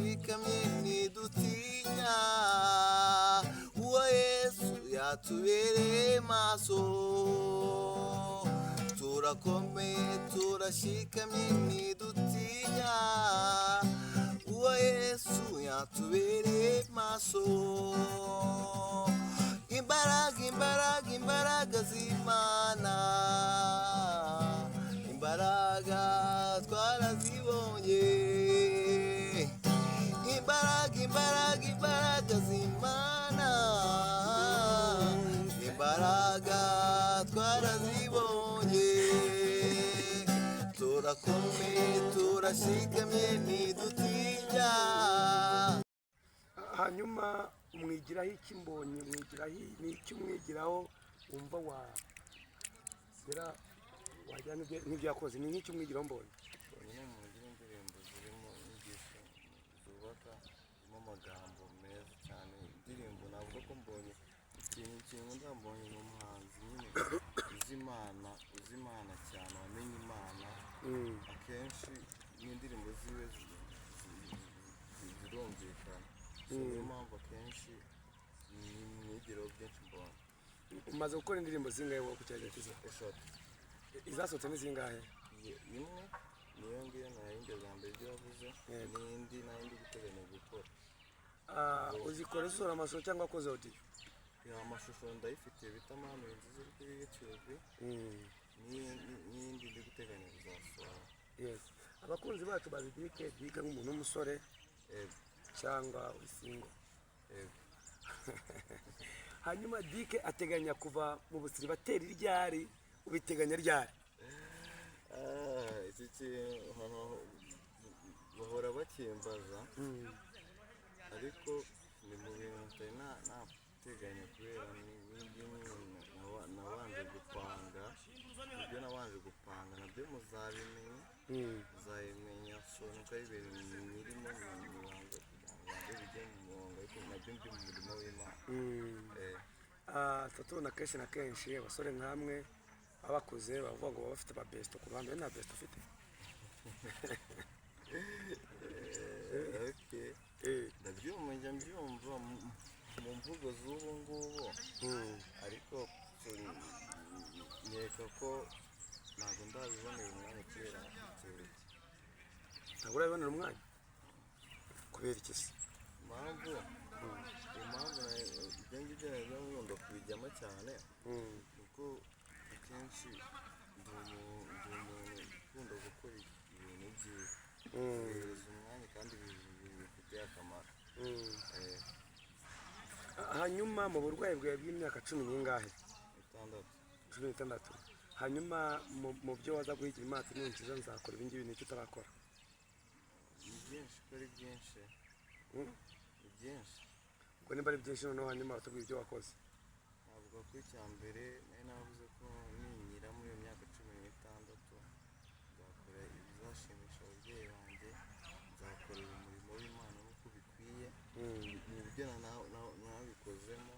turashikamye ntidutinya uwo Yesu yatubereye maso turakomeye turashikamye ntidutinya uwo Yesu yatubereye maso imbaraga z'Imana imbaraga twarazibonye imbaraga z'Imana imbaraga twarazibonye turakomeye turashikamye ntidutinya. hanyuma umwigiraho iki mbonye mwigiraho n'icyo umwigiraho wumva wagera wajyana n'ibyo yakoze ni nk'icyo umwigiraho mbonye mugira indirimbo zirimo inyigisho zubaka zirimo amagambo meza cyane indirimbo navuga ko mbonye ikintu ndambonye mu muhanzi nyine uzi Imana cyane wamenye Imana akenshi n'indirimbo ziwe zirumvikana niyo mpamvu akenshi mwigiraho byinshi mbonye. umaze gukora indirimbo zingahe wowe ku cyagerageza? Eshatu. izasohotse ni zingahe? imwe niyo ngiyo nayindi bwa mbere ibyo wavuze n'indi nayindi guteganya gukora. uzikora zisohora amashusho cyangwa wakoze audio? amashusho ndayifitiye bita Mama nziza iri kuri YouTube n'iyindi ndi guteganya kuzasohora. Yes. abakunzi bacu bazi Dike nk'umuntu w'umusore cyangwa usingo. hanyuma Dike ateganya kuva mu busiribateri ryari ubiteganya ryari? iki kintu bahora bakimbaza ariko ni mu bintu ntari nateganya kubera nabanje gupanga ibyo nabanje gupanga nabyo muzabimenya so nuko ari ibintu nyirimo nibanza kugira ngo bijye mu murongo ariko nabyo ndi mu murimo w'Imana. tubona kenshi na kenshi abasore nk'amwe abakuze bavuga ngo baba bafite ababesto ku ruhande nta besto ufite? ndabyumva mu mvugo z'ubu ngubu ariko nkeka ko ntabwo ndabibonera umwanya kubera icyorezo. ntabwo urabibonera umwanya kubera iki se? impamvu ibyo ngibyo nabyo nkunda kubijyamo cyane kuko akenshi ndi umuntu ukunda gukora ibintu byiza bihereza umwanya kandi bifitiye akamaro. hanyuma mu burwayi bwawe bw'imyaka 10 n'ingahe? 16. hanyuma mu byo waza guhigira Imana n'inkiza nzakora ibi ngibi n'icyo utarakora? ni byinshi ko ari byinshi ni byinshi ubwo nimba ari byinshi noneho hanyuma watubwira ibyo wakoze. navuga ko icya mbere nari navuze ko ninyira muri iyo myaka 16 nzakora ibizashimisha ababyeyi banjye nzakorera umurimo w'Imana nk'uko bikwiye ni ibyo nabikozemo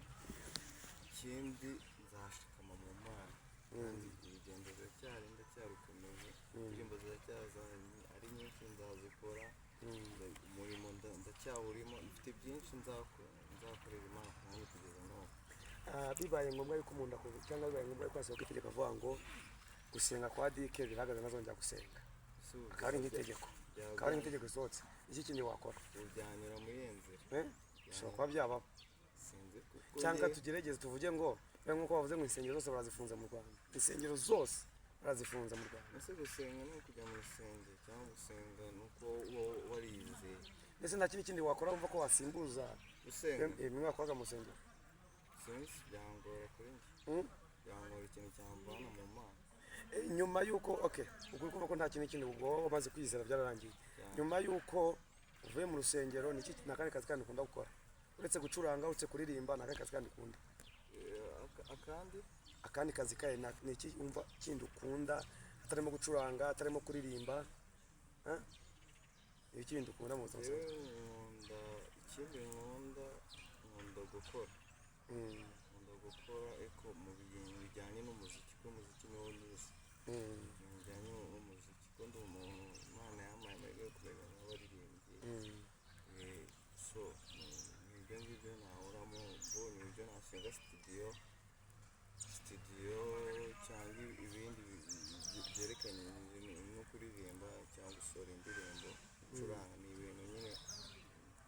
ikindi nzashikama mu Mana kandi urugendo ndacyarukomeje indirimbo ziracyaza ari nyinshi nzazikora umurimo ndacyawurimo mfite byinshi nzakorera Imana kandi kugeza n'ubu. bibaye ngombwa yuko umuntu cyangwa bibaye ngombwa yuko asohoka itegeko avuga ngo gusenga kwa Dike birahagaze nazongera gusenga akaba ari nk'itegeko risohotse iki kindi wakora? ujyanira muri iyo nzira bishobora kuba byabaho cyangwa tugerageze tuvuge ngo nk'uko bavuze ngo insengero zose barazifunze mu Rwanda. insengero zose barazifunze mu Rwanda. ese gusenga ni ukujya mu rusengero cyangwa gusenga ni uko warize? mbese nta kindi wakora wumva ko wasimbuza gusenga bimwe wakoraga mu rusengero? sinzi byangora kuri njye byangora ikintu cyambana mu Mana. nyuma y'uko ukuri kuvuga ko nta kintu kindi ubwo wamaze kwizera byararangiye nyuma y'uko uvuye mu rusengero ni iki nakandi kazi kandi ukunda gukora uretse gucuranga uretse kuririmba nakandi kazi kandi ukunda? akandi kazi kaye ni iki wumva kindi ukunda atarimo gucuranga atarimo kuririmba? ikindi ukunda mu buzima bwawe? ikindi nkunda gukora ariko mu bintu bijyanye n'umuziki kuko umuziki niwo nize bijyanye n'umuziki kuko ndi umuntu Imana yampaye amahirwe yo kumenya nk'abaririmbyi mbonye uburyo nashinga studio cyangwa ibindi byerekanye no kuririmba cyangwa gusohora indirimbo gucuranga ni ibintu nyine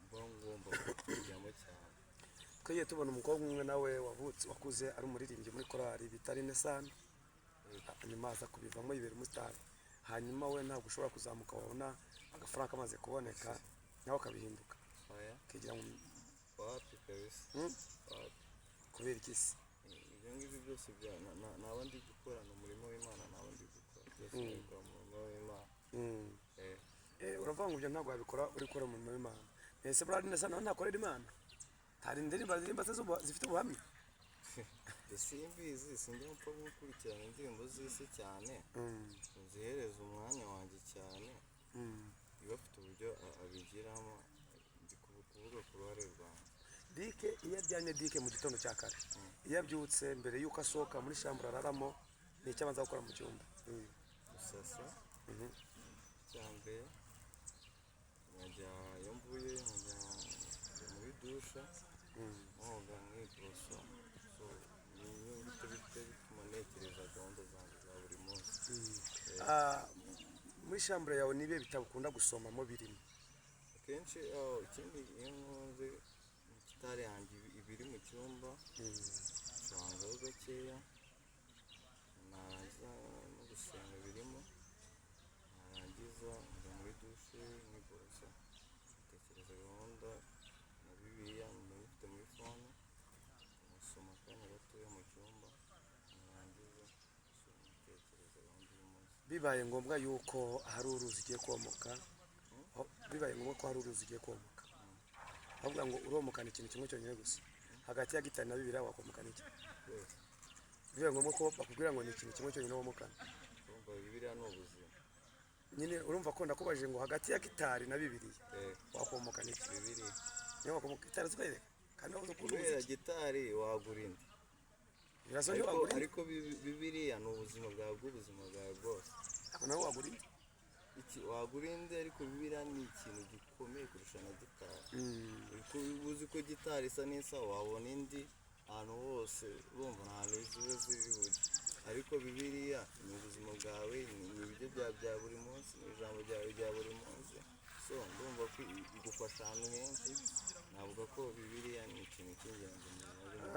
mba ngomba kujyamo cyane. twagiye tubona umukobwa umwe nawe wakuze ari umuririmbyi muri korali bita Renaissance, hanyuma aza kubivamo yibera umusitari, hanyuma we ntabwo ushobora kuzamuka wabona agafaranga kamaze kuboneka nawe akabihinduka kigira ngo wapi kabisa wapi kubera iki se? ibyo ngibyo byose naba ndi gukora ni umurimo w'Imana, naba ndi gukora byose bikora mu murimo w'Imana. Uravuga ngo ibyo ntabwo wabikora uri gukora umurimo w'Imana. Ese buriya Renaissance nawe ntakorera Imana? hari indirimbo ziririmba zifite ubuhamya? simbizi sinjya mupfa gukurikirana indirimbo z'isi cyane, nzihereza umwanya wanjye cyane, iyo afite uburyo abigiramo ndi kuvuga ku ruhare rwanjye. Dike iyo aryamye Dike mu gitondo cya kare, iyo abyutse mbere y'uko asohoka muri shambura araramo, ni icyo abanza gukora mu cyumba? Gusasa icya mbere, nkajya iyo mvuye nkajya muri dusha nkoga nkiborosa, ni ibintu bituma ntekereza gahunda zanjye za buri munsi. muri shambura yawe nibihe bitabo ukunda gusomamo birimo? akenshi ikindi iyo nkoze gitari yanjye ibiri mu cyumba nsangaho gakeya, narangiza no gusenga birimo, narangiza njya muri dushe nkiborosa, ntekereza gahunda na bibiliya ndayifite muri fone, ngasoma akanya gatoya mu cyumba, narangiza ntekereza gahunda y'umunsi. bibaye ngombwa yuko hari uruzi ugiye komoka, bibaye ngombwa ko hari uruzi ugiye komoka, bavuga ngo uromokana ikintu kimwe cyonyine gusa, hagati ya gitari na bibiliya wakomokana iki? bibaye ngombwa ko bakubwira ngo ni ikintu kimwe cyonyine womokana, urumva bibiliya ni ubuzima nyine urumva ko ndakubajije ngo hagati ya gitari na bibiliya wakomokana iki? bibiliya. niyo wakomoka gitari zikwereka kandi wabuze ukuntu kubera gitari wagura indi, birazo niyo wagura indi, ariko bibiliya ni ubuzima bwawe bw'ubuzima bwawe bwose. ntabwo nawe wagura indi. wagura indi, ariko bibiliya ni ikintu gikomeye kurusha na gitari. uzi ko gitari isa n'isa, wabona indi ahantu hose, urumva nta hantu ziba ziri bujye, ariko bibiliya ni ubuzima bwawe, ni ibiryo byawe bya buri munsi, ni ijambo ryawe rya buri munsi, so ndumva ko igufasha ahantu henshi. navuga ko bibiliya ni ikintu cy'ingenzi mu buzima.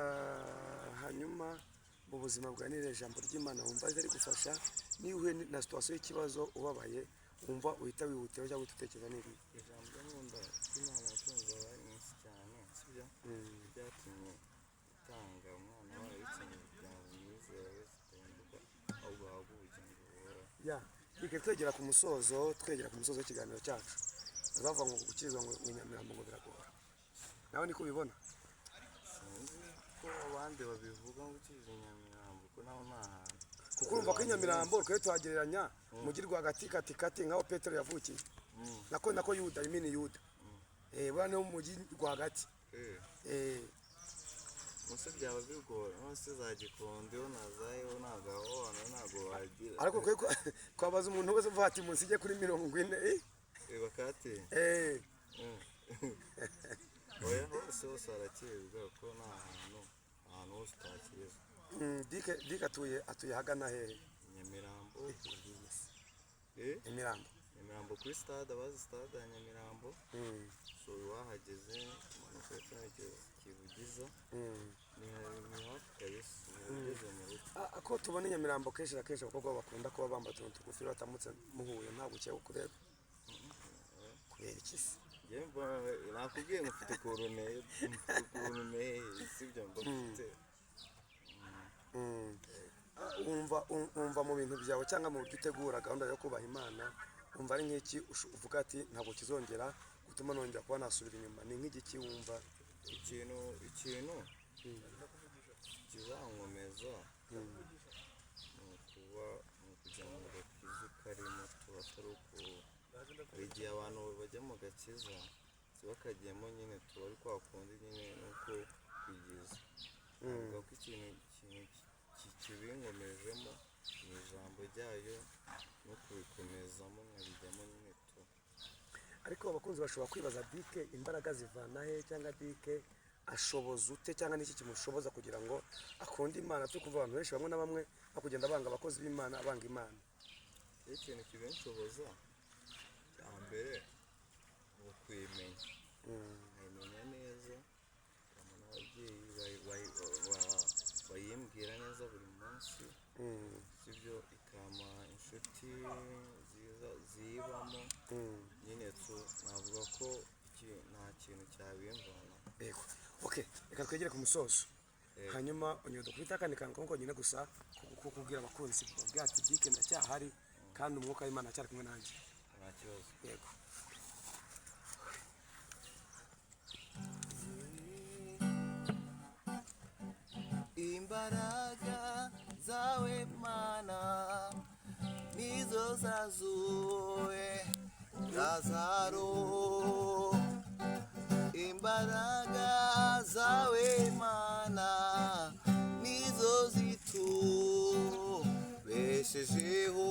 hanyuma mu buzima bwawe n'iri jambo ry'Imana wumva rigufasha, niba uhuye na situwasiyo y'ikibazo ubabaye wumva uhita wihutira cyangwa uhita utekereza n'iri ijambo nkunda ry'Imana yakunze abaye mwinshi cyane, sibyo byatumye itanga umwana wayo w'ikintu kugira ngo umwizera wese atahinduka ahubwo ahabwe ubugingo buhoraho. Reka twegera ku musozo w'ikiganiro cyacu, bavuga ngo gukizwa ngo Nyamirambo ngo biragora, nawe niko ubibona? sinzi ko abandi babivuga ngo ukize Nyamirambo, ko naho nta hantu, kuko urumva ko Nyamirambo twari tuhagereranya umujyi rwagati katikati nk'aho Petero yavukiye, nako Yuda imini Yuda, buriya niwo mujyi rwagati. munsi byaba bigora, munsi za Gikondo nazayo ntabwo aho hantu ntabwo wagira, ariko twabaza umuntu wese uvuga ati munsi ijye kuri 40 bakate oya hose harakirwa ko nta hantu hose utakiriza. Dike atuye hagana hehe? Nyamirambo. Nyamirambo kuri stade, abazi stade ya Nyamirambo, so wahageze umanuka icyerekezo kivugiza, ni hafi kabisa, ugeze mu rugo. Ko tubona Nyamirambo kenshi na kenshi abakobwa bakunda kuba bambaye utuntu tugufi batamutse muhuye, ntabwo ugiye kureba kubera iki se? nakubwiye ngo mfite koruneye, sibyo mba mfite. Wumva mu bintu byawe cyangwa mu buryo utegura gahunda yo kubaha Imana, wumva ari nk'iki uvuga ati ntabwo kizongera gutuma nongera kuba nasubira inyuma? Ni nk'igiki wumva? ikintu kizankomeza ni ukujya mu gakiza karimo, tuba atari uko hari igihe abantu bajya mu gakiza bakagiyemo nyine tuba ari kwa kundi nyine nuko kwigiza. navuga ko ikintu kibinkomejemo ni ijambo ryayo no kubikomezamo nkabijyamo nyine tu. Ariko abakunzi bashobora kwibaza Dike imbaraga zivana he, cyangwa Dike ashoboza ute cyangwa n'iki kimushoboza kugira ngo akunde Imana? turi kumva abantu benshi bamwe na bamwe bakugenda banga abakozi b'Imana, banga Imana. ikintu kibinshoboza cya mbere ni ukwimenya, nkayimenya neza, n'ababyeyi bayimbwira neza buri munsi, sibyo ikama inshuti nziza ziyibamo, nyine navuga ko nta kintu cyabimvana. Yego, okay, reka twegere ku musozo. Hanyuma unyodo kubita akandi kantu konyine gusa kubwira abakunzi babwira ati Dick ndacyahari kandi umwuka w'Imana acyari kumwe nanjye. Nta kibazo. Yego. Imbaraga zawe Mana nizo zazuye Lazaro, imbaraga zawe Mana nizo zitubeshejeho,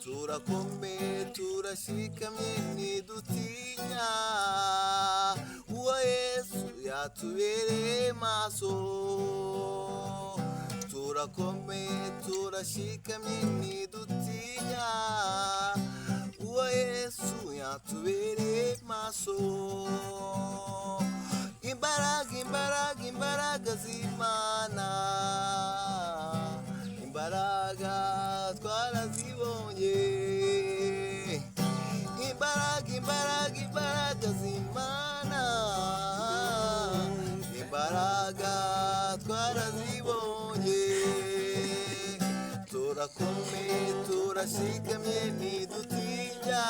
turakomeye turashikamye ntidutinya, uwo Yesu yatubereye maso, turakomeye turashikamye ntidutinya, uwo Yesu yatubereye maso. Imbaraga imbaraga imbaraga z'Imana, imbaraga twarazibonye, imbaraga imbaraga imbaraga z'Imana, imbaraga twarazibonye, turakomeye turashikamye ntidutinya,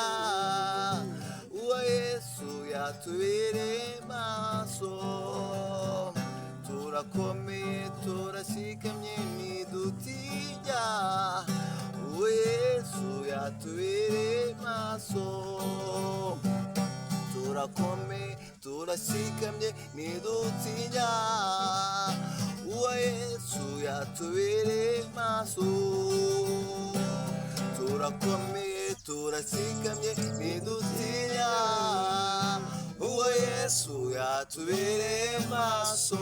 uwo Yesu yatubereye maso, turakomeye turashikamye ntidutinya, uwo Yesu yatubereye maso, turakomeye turashikamye ntidutinya, uwo Yesu yatubereye maso, turakomeye turashikamye ntidutinya, uwo Yesu yatubereye maso.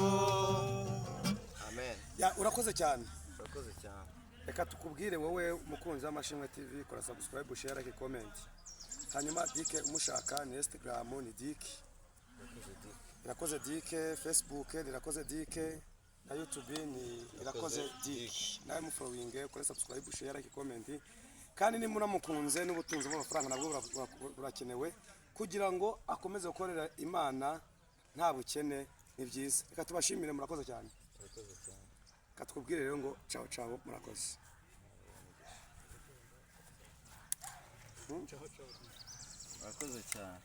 Amen. Urakoze cyane. Urakoze cyane. Reka tukubwire wowe umukunzi w'Amashimwe TV, kora subscribe, share, like, comment. Hanyuma Dick umushaka ni Instagram ni Dick Irakoze Dick, Facebook Irakoze Dick, na YouTube ni Irakoze Dick. Nawe mufollowing, kora subscribe, share, like, comment. Kandi ni muramukunze n'ubutunzi bw'amafaranga nabwo burakenewe kugira ngo akomeze gukorera Imana nta bukene. Ni byiza. Reka tubashimire, murakoze cyane. Urakoze cyane. Katubwire rero ngo ciao ciao, murakoze. Urakoze cyane.